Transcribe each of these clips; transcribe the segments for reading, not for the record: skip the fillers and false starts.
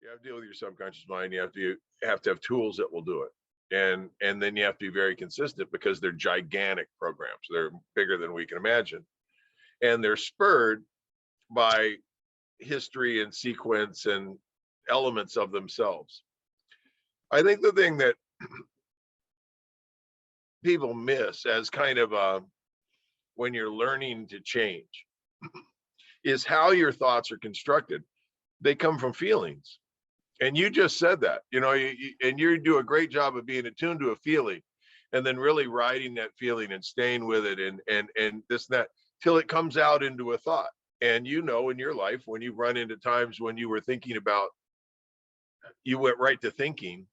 You have to deal with your subconscious mind. You have to have tools that will do it. And then you have to be very consistent because they're gigantic programs. They're bigger than we can imagine. And they're spurred by history and sequence and elements of themselves. I think the thing that people miss as kind of when you're learning to change is how your thoughts are constructed. They come from feelings. And you just said that, and you do a great job of being attuned to a feeling and then really riding that feeling and staying with it and this and that till it comes out into a thought. And in your life, when you run into times when you were thinking about, you went right to thinking,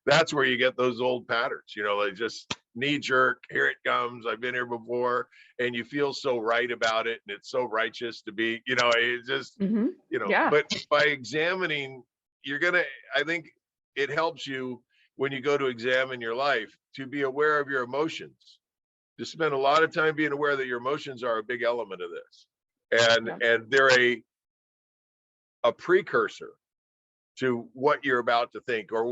that's where you get those old patterns, like just knee jerk, here it comes, I've been here before, and you feel so right about it. And it's so righteous to be, it's just, Yeah. but by examining, I think it helps you when you go to examine your life to be aware of your emotions, to spend a lot of time being aware that your emotions are a big element of this. And they're a precursor to what you're about to think or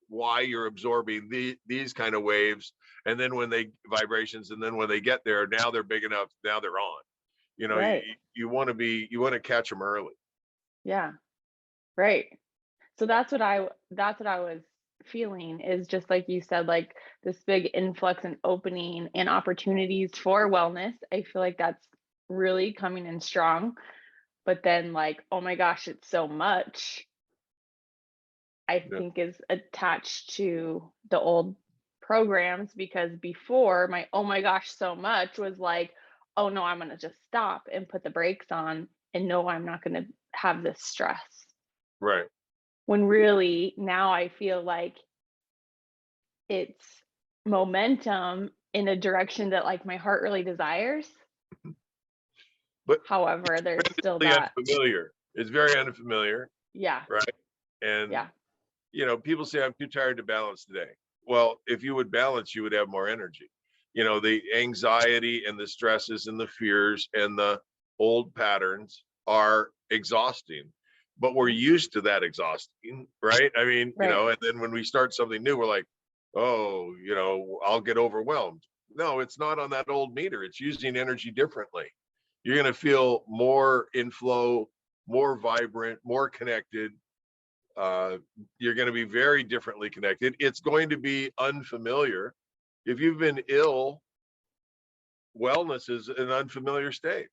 why you're absorbing these kind of waves. And then when they vibrations, and then when they get there, now they're big enough, now they're on, Right. you want to catch them early. Yeah. Right. So that's what I was feeling, is just like you said, like this big influx and opening and opportunities for wellness. I feel like that's really coming in strong. But then like, oh my gosh, it's so much, I Yeah. think is attached to the old programs, because before my oh my gosh so much was like, oh no, I'm going to just stop and put the brakes on, and no, I'm not going to have this stress. Right. When really now I feel like it's momentum in a direction that like my heart really desires. But However, there's still really that. unfamiliar. It's very unfamiliar. Yeah. Right. And Yeah. people say I'm too tired to balance today. Well, if you would balance, you would have more energy. The anxiety and the stresses and the fears and the old patterns are exhausting, but we're used to that exhausting, right? I mean, Right. and then when we start something new, we're like, oh, I'll get overwhelmed. No, it's not on that old meter. It's using energy differently. You're going to feel more in flow, more vibrant, more connected. You're going to be very differently connected. It's going to be unfamiliar. If you've been ill, wellness is an unfamiliar state.